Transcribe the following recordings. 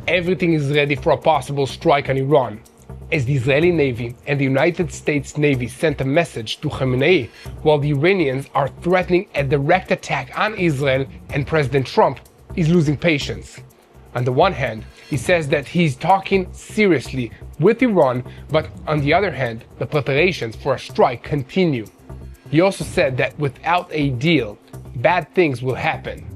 everything is ready for a possible strike on Iran, as the Israeli Navy and the United States Navy sent a message to Khamenei while the Iranians are threatening a direct attack on Israel, and President Trump is losing patience. On the one hand, he says that he's talking seriously with Iran, but on the other hand, the preparations for a strike continue. He also said that without a deal, bad things will happen.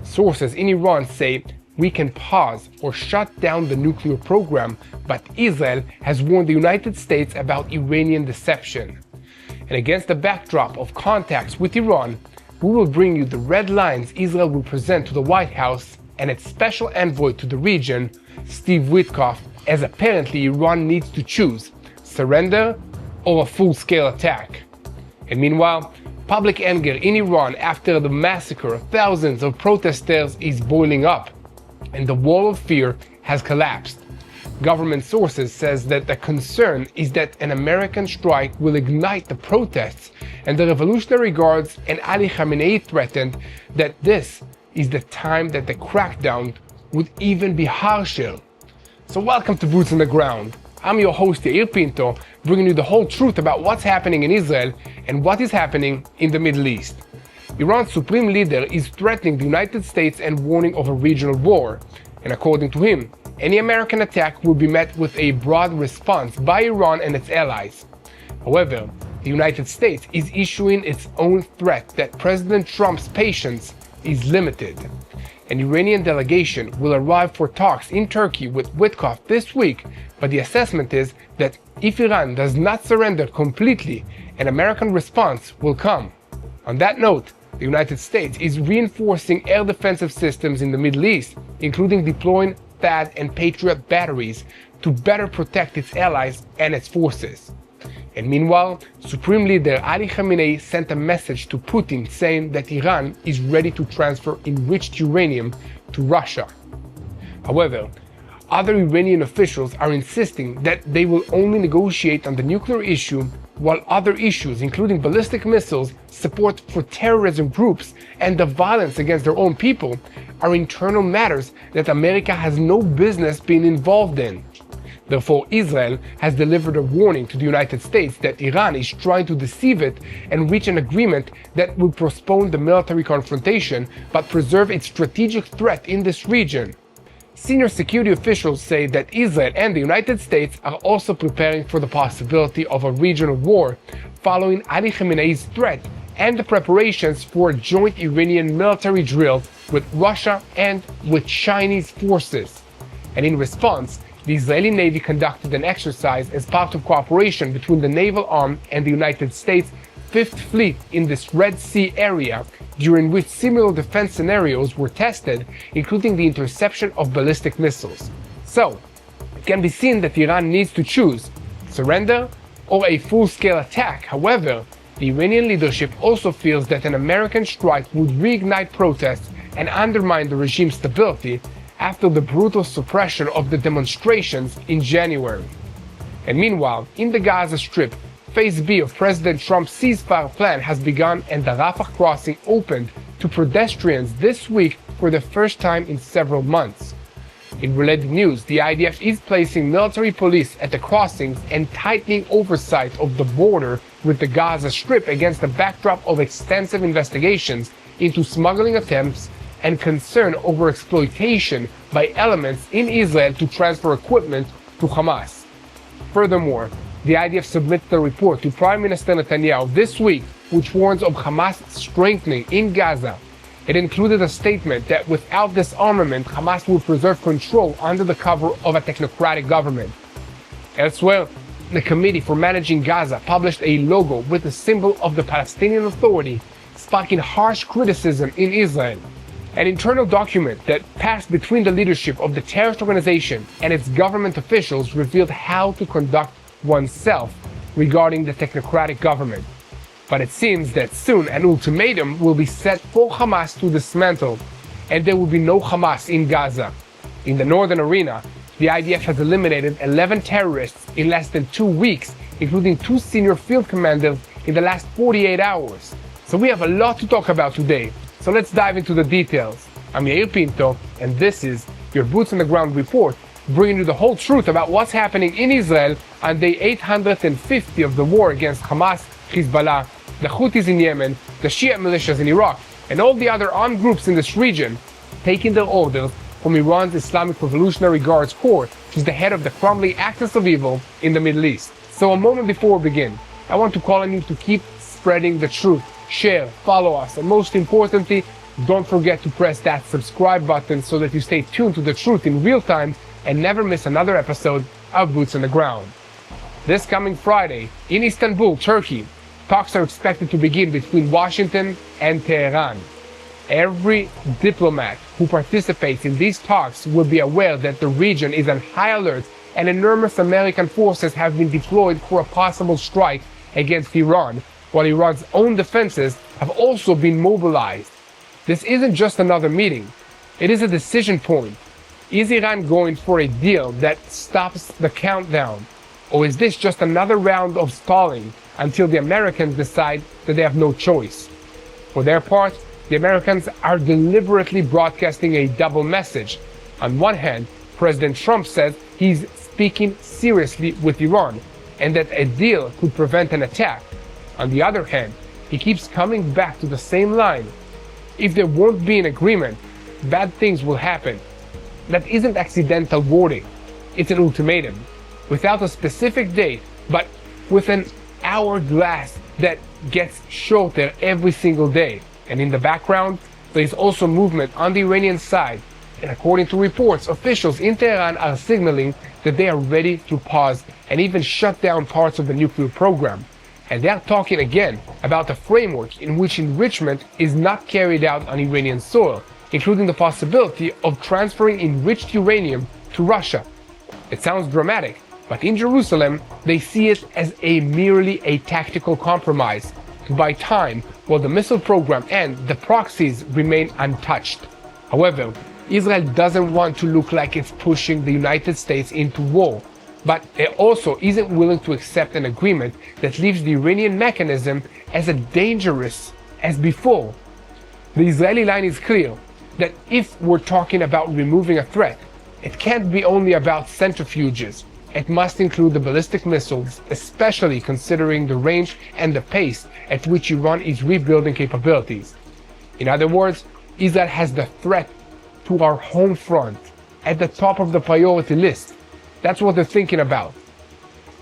Sources in Iran say we can pause or shut down the nuclear program, but Israel has warned the United States about Iranian deception. And against the backdrop of contacts with Iran, we will bring you the red lines Israel will present to the White House and its special envoy to the region, Steve Witkoff, as apparently Iran needs to choose surrender or a full-scale attack. And meanwhile, public anger in Iran after the massacre of thousands of protesters is boiling up, and the wall of fear has collapsed. Government sources says that the concern is that an American strike will ignite the protests, and the Revolutionary Guards and Ali Khamenei threatened that this is the time that the crackdown would even be harsher. So welcome to Boots on the Ground. I'm your host Yair Pinto, bringing you the whole truth about what's happening in Israel and what is happening in the Middle East. Iran's supreme leader is threatening the United States and warning of a regional war. And according to him, any American attack will be met with a broad response by Iran and its allies. However, the United States is issuing its own threat that President Trump's patience is limited. An Iranian delegation will arrive for talks in Turkey with Witkoff this week, but the assessment is that if Iran does not surrender completely, an American response will come. On that note, the United States is reinforcing air defensive systems in the Middle East, including deploying THAAD and Patriot batteries to better protect its allies and its forces. And meanwhile, Supreme Leader Ali Khamenei sent a message to Putin saying that Iran is ready to transfer enriched uranium to Russia. However, other Iranian officials are insisting that they will only negotiate on the nuclear issue, while other issues, including ballistic missiles, support for terrorism groups, and the violence against their own people, are internal matters that America has no business being involved in. Therefore, Israel has delivered a warning to the United States that Iran is trying to deceive it and reach an agreement that will postpone the military confrontation but preserve its strategic threat in this region. Senior security officials say that Israel and the United States are also preparing for the possibility of a regional war following Ali Khamenei's threat and the preparations for a joint Iranian military drill with Russia and with Chinese forces. And in response, the Israeli Navy conducted an exercise as part of cooperation between the naval arm and the United States Fifth Fleet in this Red Sea area, during which similar defense scenarios were tested, including the interception of ballistic missiles. So, it can be seen that Iran needs to choose surrender or a full-scale attack. However, the Iranian leadership also feels that an American strike would reignite protests and undermine the regime's stability after the brutal suppression of the demonstrations in January. And meanwhile, in the Gaza Strip, Phase B of President Trump's ceasefire plan has begun, and the Rafah crossing opened to pedestrians this week for the first time in several months. In related news, the IDF is placing military police at the crossings and tightening oversight of the border with the Gaza Strip against the backdrop of extensive investigations into smuggling attempts and concern over exploitation by elements in Israel to transfer equipment to Hamas. Furthermore, the IDF submitted a report to Prime Minister Netanyahu this week which warns of Hamas strengthening in Gaza. It included a statement that without disarmament, Hamas will preserve control under the cover of a technocratic government. Elsewhere, the Committee for Managing Gaza published a logo with the symbol of the Palestinian Authority, sparking harsh criticism in Israel. An internal document that passed between the leadership of the terrorist organization and its government officials revealed how to conduct oneself regarding the technocratic government. But it seems that soon an ultimatum will be set for Hamas to dismantle, and there will be no Hamas in Gaza. In the northern arena, the IDF has eliminated 11 terrorists in less than 2 weeks, including 2 senior field commanders in the last 48 hours. So we have a lot to talk about today. So let's dive into the details. I'm Yair Pinto, and this is your boots on the ground report, bringing you the whole truth about what's happening in Israel on day 850 of the war against Hamas, Hezbollah, the Houthis in Yemen, the Shia militias in Iraq, and all the other armed groups in this region, taking their orders from Iran's Islamic Revolutionary Guards Corps, which is the head of the crumbling axis of evil in the Middle East. So a moment before we begin, I want to call on you to keep spreading the truth, share, follow us, and most importantly, don't forget to press that subscribe button so that you stay tuned to the truth in real time and never miss another episode of Boots on the Ground. This coming Friday, in Istanbul, Turkey, talks are expected to begin between Washington and Tehran. Every diplomat who participates in these talks will be aware that the region is on high alert and enormous American forces have been deployed for a possible strike against Iran, while Iran's own defenses have also been mobilized. This isn't just another meeting, it is a decision point. Is Iran going for a deal that stops the countdown? Or is this just another round of stalling until the Americans decide that they have no choice? For their part, the Americans are deliberately broadcasting a double message. On one hand, President Trump says he's speaking seriously with Iran and that a deal could prevent an attack. On the other hand, he keeps coming back to the same line. If there won't be an agreement, bad things will happen. That isn't accidental wording. It's an ultimatum, without a specific date, but with an hourglass that gets shorter every single day. And in the background, there is also movement on the Iranian side. And according to reports, officials in Tehran are signaling that they are ready to pause and even shut down parts of the nuclear program. And they are talking again about a framework in which enrichment is not carried out on Iranian soil, including the possibility of transferring enriched uranium to Russia. It sounds dramatic, but in Jerusalem, they see it as merely a tactical compromise to buy time while the missile program and the proxies remain untouched. However, Israel doesn't want to look like it's pushing the United States into war, but it also isn't willing to accept an agreement that leaves the Iranian mechanism as dangerous as before. The Israeli line is clear that if we're talking about removing a threat, it can't be only about centrifuges. It must include the ballistic missiles, especially considering the range and the pace at which Iran is rebuilding capabilities. In other words, Israel has the threat to our home front at the top of the priority list. That's what they're thinking about.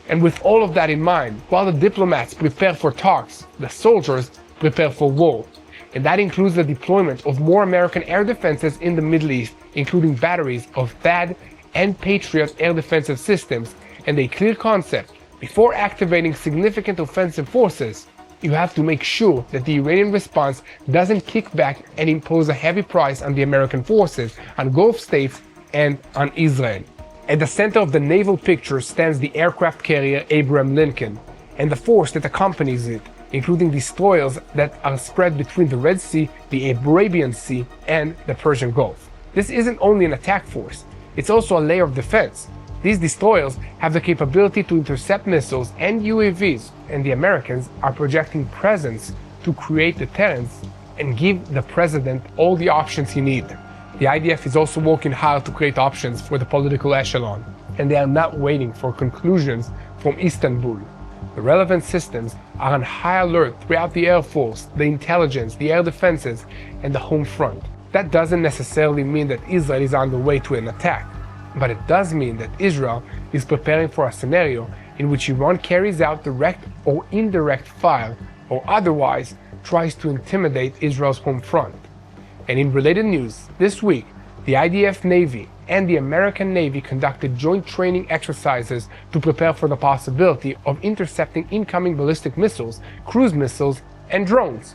And with all of that in mind, while the diplomats prepare for talks, the soldiers prepare for war. And that includes the deployment of more American air defenses in the Middle East, including batteries of THAAD and Patriot air defensive systems, and a clear concept: before activating significant offensive forces, you have to make sure that the Iranian response doesn't kick back and impose a heavy price on the American forces, on Gulf states, and on Israel. At the center of the naval picture stands the aircraft carrier Abraham Lincoln, and the force that accompanies it, including destroyers that are spread between the Red Sea, the Arabian Sea, and the Persian Gulf. This isn't only an attack force, it's also a layer of defense. These destroyers have the capability to intercept missiles and UAVs, and the Americans are projecting presence to create deterrence and give the president all the options he needs. The IDF is also working hard to create options for the political echelon, and they are not waiting for conclusions from Istanbul. The relevant systems are on high alert throughout the Air Force, the intelligence, the air defenses, and the home front. That doesn't necessarily mean that Israel is on the way to an attack, but it does mean that Israel is preparing for a scenario in which Iran carries out direct or indirect fire, or otherwise tries to intimidate Israel's home front. And in related news, this week, the IDF Navy and the American Navy conducted joint training exercises to prepare for the possibility of intercepting incoming ballistic missiles, cruise missiles, and drones.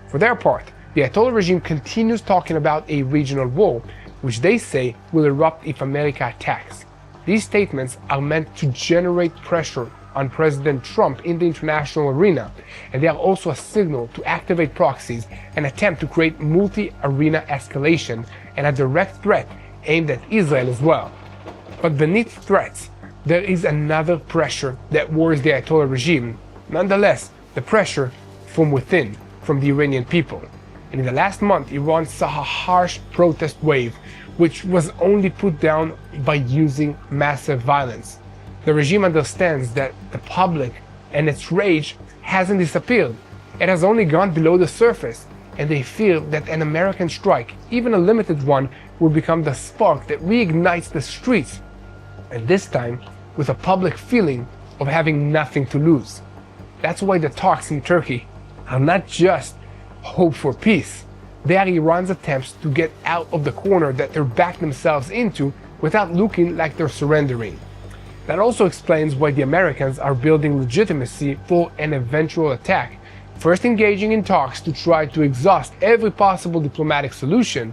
For their part, the Ayatollah regime continues talking about a regional war, which they say will erupt if America attacks. These statements are meant to generate pressure on President Trump in the international arena, and they are also a signal to activate proxies and attempt to create multi-arena escalation and a direct threat aimed at Israel as well. But beneath threats, there is another pressure that worries the Ayatollah regime. Nonetheless, the pressure from within, from the Iranian people. And in the last month, Iran saw a harsh protest wave, which was only put down by using massive violence. The regime understands that the public and its rage hasn't disappeared. It has only gone below the surface, and they fear that an American strike, even a limited one, will become the spark that reignites the streets, and this time with a public feeling of having nothing to lose. That's why the talks in Turkey are not just hope for peace. They are Iran's attempts to get out of the corner that they're backed themselves into without looking like they're surrendering. That also explains why the Americans are building legitimacy for an eventual attack, first engaging in talks to try to exhaust every possible diplomatic solution,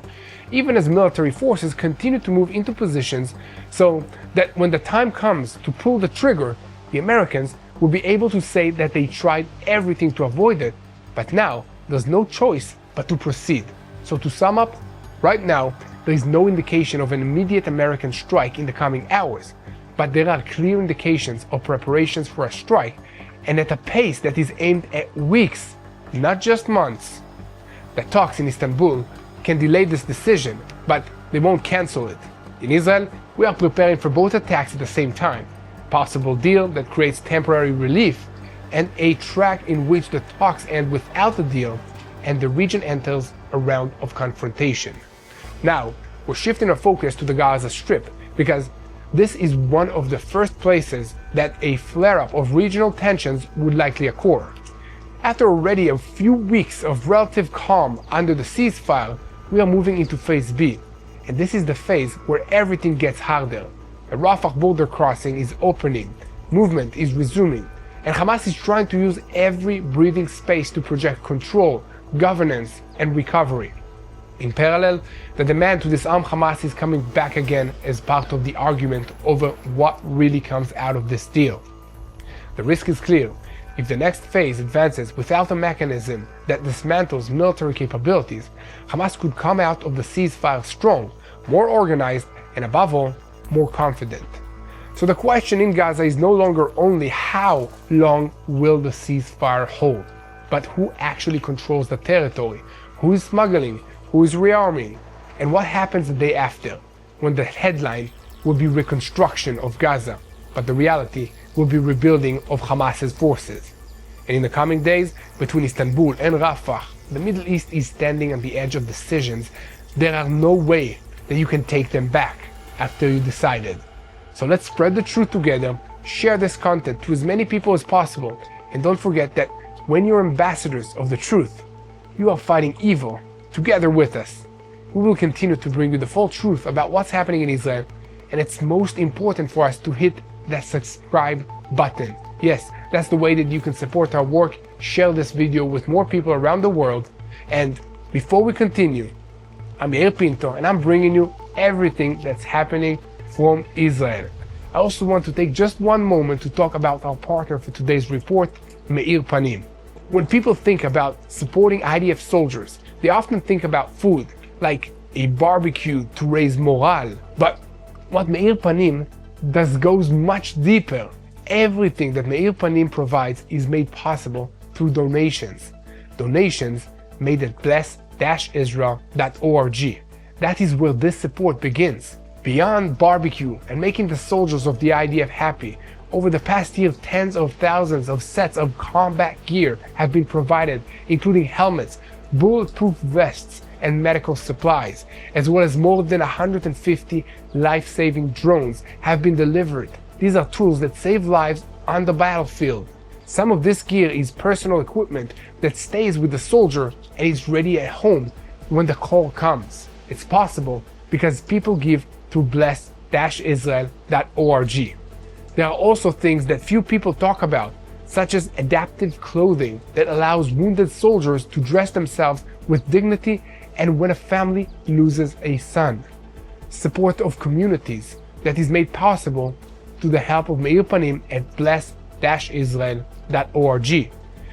even as military forces continue to move into positions so that when the time comes to pull the trigger, the Americans will be able to say that they tried everything to avoid it, but now there's no choice but to proceed. So to sum up, right now there is no indication of an immediate American strike in the coming hours, but there are clear indications of preparations for a strike, and at a pace that is aimed at weeks, not just months. The talks in Istanbul can delay this decision, but they won't cancel it. In Israel, we are preparing for both attacks at the same time. Possible deal that creates temporary relief, and a track in which the talks end without the deal, and the region enters a round of confrontation. Now, we're shifting our focus to the Gaza Strip, because this is one of the first places that a flare-up of regional tensions would likely occur. After already a few weeks of relative calm under the ceasefire, we are moving into Phase B, and this is the phase where everything gets harder. A Rafah border crossing is opening, movement is resuming, and Hamas is trying to use every breathing space to project control, governance, and recovery. In parallel, the demand to disarm Hamas is coming back again as part of the argument over what really comes out of this deal. The risk is clear. If the next phase advances without a mechanism that dismantles military capabilities, Hamas could come out of the ceasefire strong, more organized, and above all, more confident. So the question in Gaza is no longer only how long will the ceasefire hold, but who actually controls the territory, who is smuggling, who is rearming, and what happens the day after, when the headline will be reconstruction of Gaza, but the reality will be rebuilding of Hamas's forces. And in the coming days, between Istanbul and Rafah, the Middle East is standing on the edge of decisions. There are no way that you can take them back after you decided. So let's spread the truth together, share this content to as many people as possible, and don't forget that when you're ambassadors of the truth, you are fighting evil together with us. We will continue to bring you the full truth about what's happening in Israel, and it's most important for us to hit that subscribe button. Yes, that's the way that you can support our work. Share this video with more people around the world. And before we continue, I'm Yair Pinto, and I'm bringing you everything that's happening from Israel. I also want to take just one moment to talk about our partner for today's report, Meir Panim. When people think about supporting IDF soldiers, they often think about food, like a barbecue to raise morale. But what Meir Panim does goes much deeper. Everything that Meir Panim provides is made possible through donations. Donations made at bless-israel.org. That is where this support begins. Beyond barbecue and making the soldiers of the IDF happy, over the past year, tens of thousands of sets of combat gear have been provided, including helmets, bulletproof vests, and medical supplies, as well as more than 150 life-saving drones have been delivered. These are tools that save lives on the battlefield. Some of this gear is personal equipment that stays with the soldier and is ready at home when the call comes. It's possible because people give through bless-israel.org. There are also things that few people talk about, such as adaptive clothing that allows wounded soldiers to dress themselves with dignity and when a family loses a son. Support of communities that is made possible through the help of Meir Panim at bless-israel.org.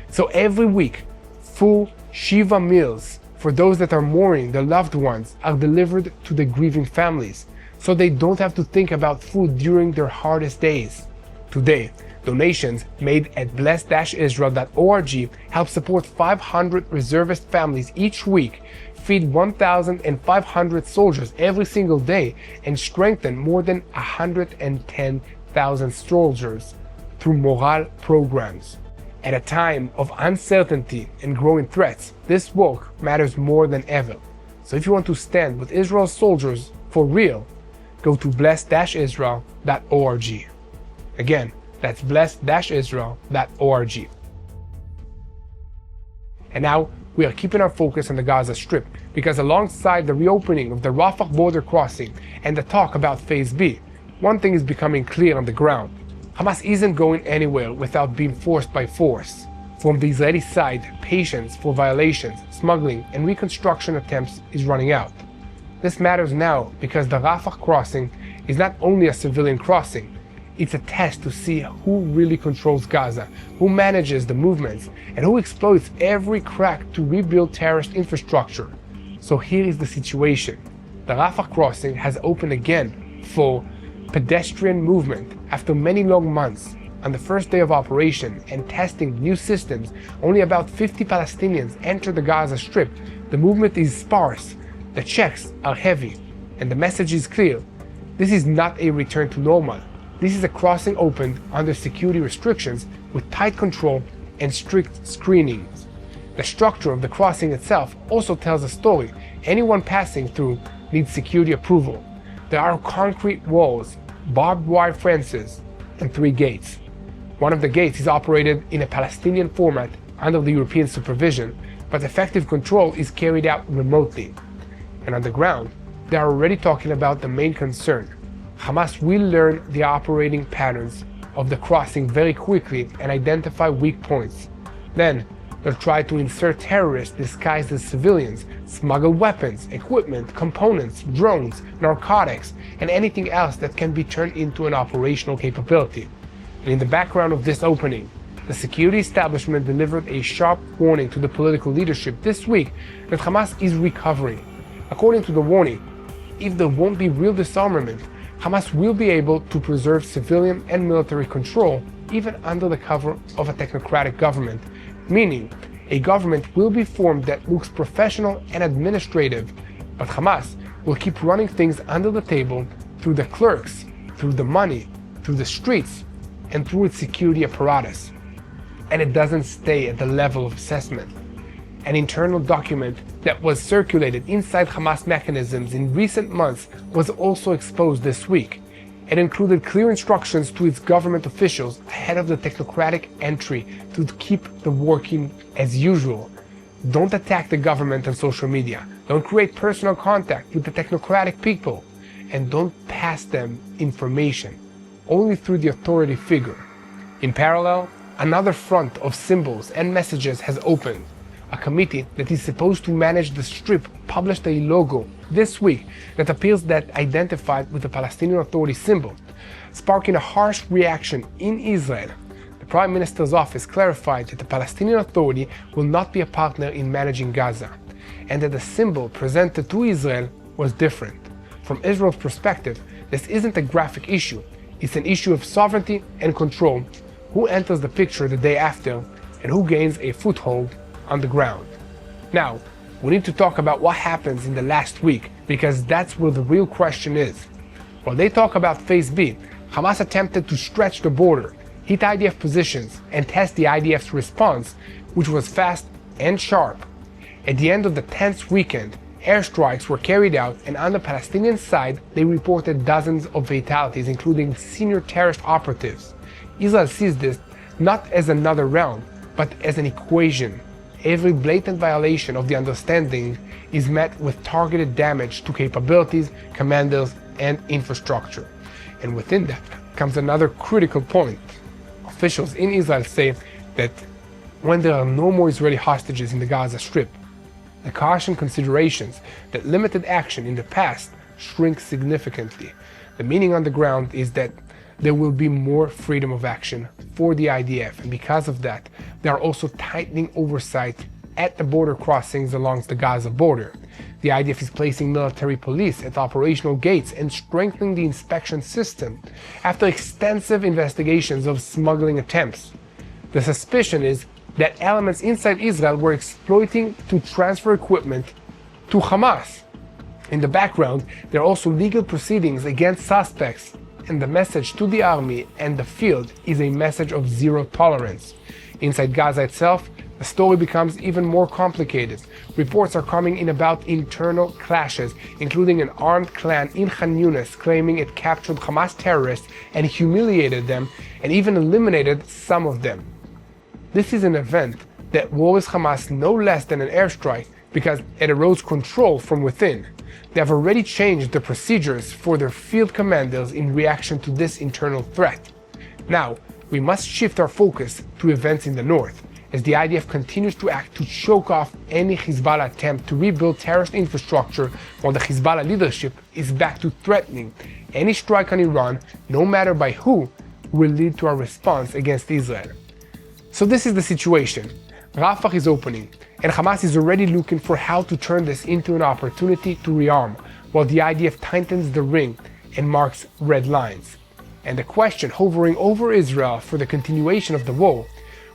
So every week, full Shiva meals for those that are mourning their loved ones are delivered to the grieving families, so they don't have to think about food during their hardest days. Today, donations made at bless-israel.org help support 500 reservist families each week, feed 1,500 soldiers every single day, and strengthen more than 110,000 soldiers through morale programs. At a time of uncertainty and growing threats, this work matters more than ever. So if you want to stand with Israel's soldiers for real, go to bless-israel.org. Again, that's bless-israel.org. And now, we are keeping our focus on the Gaza Strip, because alongside the reopening of the Rafah border crossing and the talk about Phase B, one thing is becoming clear on the ground. Hamas isn't going anywhere without being forced by force. From the Israeli side, patience for violations, smuggling, and reconstruction attempts is running out. This matters now because the Rafah crossing is not only a civilian crossing, it's a test to see who really controls Gaza, who manages the movements, and who exploits every crack to rebuild terrorist infrastructure. So here is the situation. The Rafah crossing has opened again for pedestrian movement after many long months. On the first day of operation and testing new systems, only about 50 Palestinians enter the Gaza Strip. The movement is sparse, the checks are heavy, and the message is clear. This is not a return to normal. This is a crossing opened under security restrictions with tight control and strict screenings. The structure of the crossing itself also tells a story. Anyone passing through needs security approval. There are concrete walls, barbed wire fences, and 3 gates. One of the gates is operated in a Palestinian format under the European supervision, but effective control is carried out remotely. And on the ground, they are already talking about the main concern. Hamas will learn the operating patterns of the crossing very quickly and identify weak points. Then, they'll try to insert terrorists disguised as civilians, smuggle weapons, equipment, components, drones, narcotics, and anything else that can be turned into an operational capability. And in the background of this opening, the security establishment delivered a sharp warning to the political leadership this week that Hamas is recovering. According to the warning, if there won't be real disarmament, Hamas will be able to preserve civilian and military control even under the cover of a technocratic government, meaning a government will be formed that looks professional and administrative, but Hamas will keep running things under the table through the clerks, through the money, through the streets, and through its security apparatus. And it doesn't stay at the level of assessment. An internal document that was circulated inside Hamas mechanisms in recent months was also exposed this week. It included clear instructions to its government officials ahead of the technocratic entry to keep the working as usual. Don't attack the government on social media. Don't create personal contact with the technocratic people. And don't pass them information, only through the authority figure. In parallel, another front of symbols and messages has opened. A committee that is supposed to manage the strip published a logo this week that appears that identified with the Palestinian Authority symbol, sparking a harsh reaction in Israel. The Prime Minister's office clarified that the Palestinian Authority will not be a partner in managing Gaza, and that the symbol presented to Israel was different. From Israel's perspective, this isn't a graphic issue, it's an issue of sovereignty and control. Who enters the picture the day after, and who gains a foothold on the ground. Now, we need to talk about what happens in the last week, because that's where the real question is. While they talk about Phase B, Hamas attempted to stretch the border, hit IDF positions, and test the IDF's response, which was fast and sharp. At the end of the tense weekend, airstrikes were carried out, and on the Palestinian side, they reported dozens of fatalities, including senior terrorist operatives. Israel sees this not as another round, but as an equation. Every blatant violation of the understanding is met with targeted damage to capabilities, commanders, and infrastructure. And within that comes another critical point. Officials in Israel say that when there are no more Israeli hostages in the Gaza Strip, the caution considerations that limited action in the past shrink significantly. The meaning on the ground is that there will be more freedom of action for the IDF, and because of that, they are also tightening oversight at the border crossings along the Gaza border. The IDF is placing military police at operational gates and strengthening the inspection system after extensive investigations of smuggling attempts. The suspicion is that elements inside Israel were exploiting to transfer equipment to Hamas. In the background, there are also legal proceedings against suspects, and the message to the army and the field is a message of zero tolerance. Inside Gaza itself, the story becomes even more complicated. Reports are coming in about internal clashes, including an armed clan in Khan Yunis claiming it captured Hamas terrorists and humiliated them and even eliminated some of them. This is an event that worries Hamas no less than an airstrike because it erodes control from within. They have already changed the procedures for their field commanders in reaction to this internal threat. Now, we must shift our focus to events in the north, as the IDF continues to act to choke off any Hezbollah attempt to rebuild terrorist infrastructure, while the Hezbollah leadership is back to threatening any strike on Iran, no matter by who, will lead to a response against Israel. So this is the situation. Rafah is opening, and Hamas is already looking for how to turn this into an opportunity to rearm, while the IDF tightens the ring and marks red lines. And the question hovering over Israel for the continuation of the war: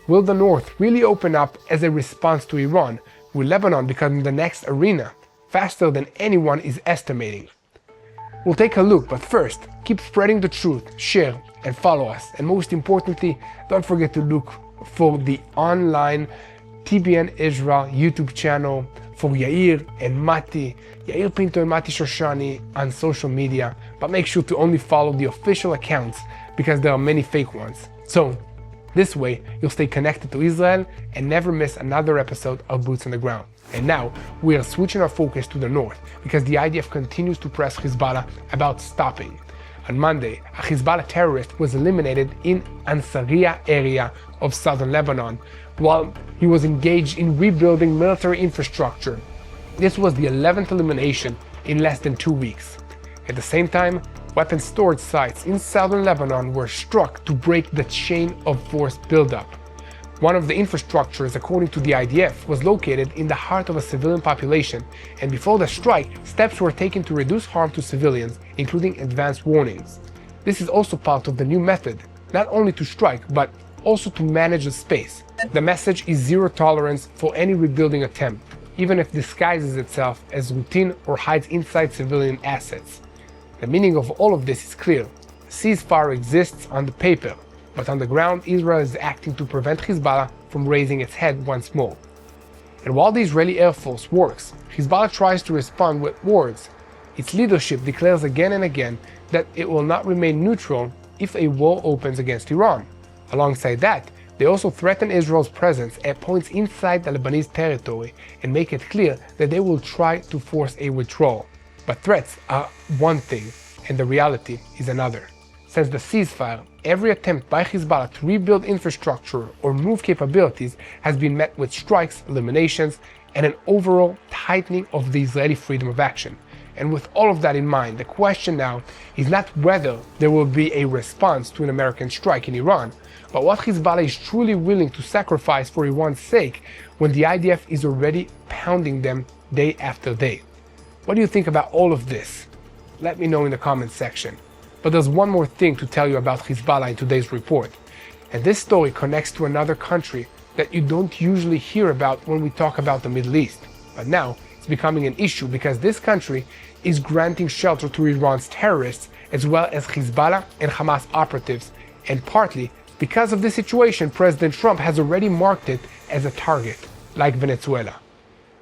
will the North really open up as a response to Iran, with Lebanon becoming the next arena faster than anyone is estimating? We'll take a look, but first, keep spreading the truth, share, and follow us. And most importantly, don't forget to look for the online TBN Israel YouTube channel for Yair and Mati, Yair Pinto and Mati Shoshani on social media, but make sure to only follow the official accounts because there are many fake ones. So, this way, you'll stay connected to Israel and never miss another episode of Boots on the Ground. And now, we are switching our focus to the north because the IDF continues to press Hezbollah about stopping. On Monday, a Hezbollah terrorist was eliminated in Ansariya area of southern Lebanon while he was engaged in rebuilding military infrastructure. This was the 11th elimination in less than 2 weeks. At the same time, weapons storage sites in southern Lebanon were struck to break the chain of force buildup. One of the infrastructures, according to the IDF, was located in the heart of a civilian population, and before the strike, steps were taken to reduce harm to civilians, including advanced warnings. This is also part of the new method, not only to strike, but also to manage the space. The message is zero tolerance for any rebuilding attempt, even if it disguises itself as routine or hides inside civilian assets. The meaning of all of this is clear. Ceasefire exists on the paper, but on the ground, Israel is acting to prevent Hezbollah from raising its head once more. And while the Israeli Air Force works, Hezbollah tries to respond with words. Its leadership declares again and again that it will not remain neutral if a war opens against Iran. Alongside that, they also threaten Israel's presence at points inside the Lebanese territory and make it clear that they will try to force a withdrawal. But threats are one thing, and the reality is another. Since the ceasefire, every attempt by Hezbollah to rebuild infrastructure or move capabilities has been met with strikes, eliminations, and an overall tightening of the Israeli freedom of action. And with all of that in mind, the question now is not whether there will be a response to an American strike in Iran, but what Hezbollah is truly willing to sacrifice for Iran's sake when the IDF is already pounding them day after day. What do you think about all of this? Let me know in the comments section. But there's one more thing to tell you about Hezbollah in today's report. And this story connects to another country that you don't usually hear about when we talk about the Middle East. But now it's becoming an issue because this country is granting shelter to Iran's terrorists as well as Hezbollah and Hamas operatives. And partly because of this situation, President Trump has already marked it as a target, like Venezuela.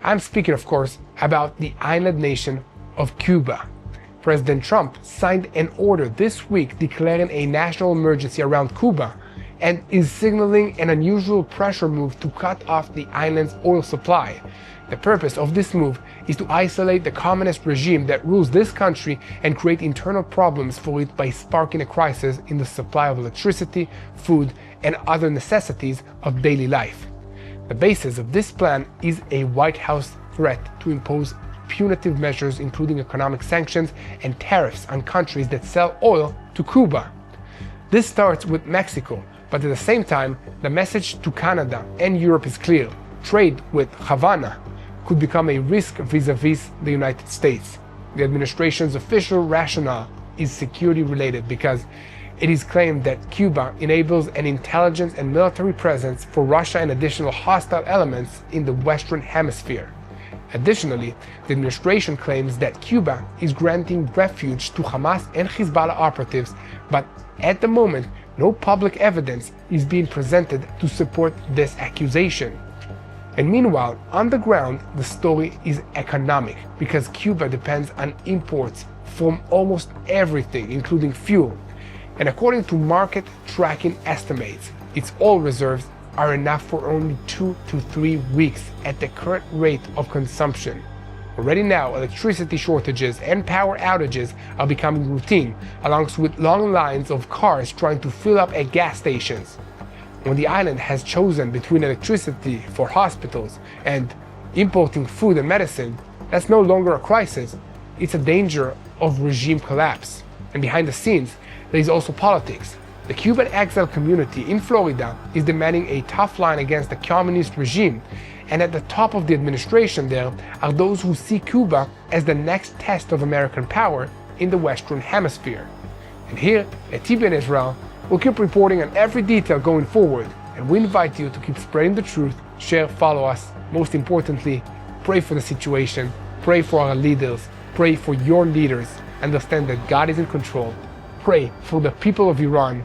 I'm speaking, of course, about the island nation of Cuba. President Trump signed an order this week declaring a national emergency around Cuba and is signaling an unusual pressure move to cut off the island's oil supply. The purpose of this move is to isolate the communist regime that rules this country and create internal problems for it by sparking a crisis in the supply of electricity, food, and other necessities of daily life. The basis of this plan is a White House threat to impose punitive measures including economic sanctions and tariffs on countries that sell oil to Cuba. This starts with Mexico, but at the same time, the message to Canada and Europe is clear. Trade with Havana could become a risk vis-a-vis the United States. The administration's official rationale is security related because it is claimed that Cuba enables an intelligence and military presence for Russia and additional hostile elements in the Western Hemisphere. Additionally, the administration claims that Cuba is granting refuge to Hamas and Hezbollah operatives, but at the moment, no public evidence is being presented to support this accusation. And meanwhile, on the ground, the story is economic because Cuba depends on imports from almost everything, including fuel. And according to market tracking estimates, its oil reserves are enough for only 2 to 3 weeks at the current rate of consumption. Already now, electricity shortages and power outages are becoming routine, along with long lines of cars trying to fill up at gas stations. When the island has chosen between electricity for hospitals and importing food and medicine, that's no longer a crisis, it's a danger of regime collapse. And behind the scenes, there is also politics. The Cuban exile community in Florida is demanding a tough line against the communist regime, and at the top of the administration there are those who see Cuba as the next test of American power in the Western Hemisphere. And here at TBN Israel, we'll keep reporting on every detail going forward, and we invite you to keep spreading the truth, share, follow us. Most importantly, pray for the situation, pray for our leaders, pray for your leaders, understand that God is in control. Pray for the people of Iran.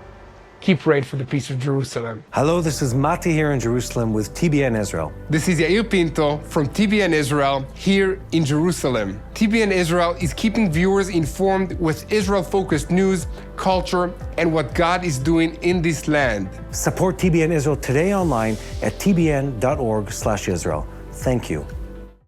Keep praying for the peace of Jerusalem. Hello, this is Mati here in Jerusalem with TBN Israel. This is Yair Pinto from TBN Israel here in Jerusalem. TBN Israel is keeping viewers informed with Israel-focused news, culture, and what God is doing in this land. Support TBN Israel today online at tbn.org/Israel. Thank you.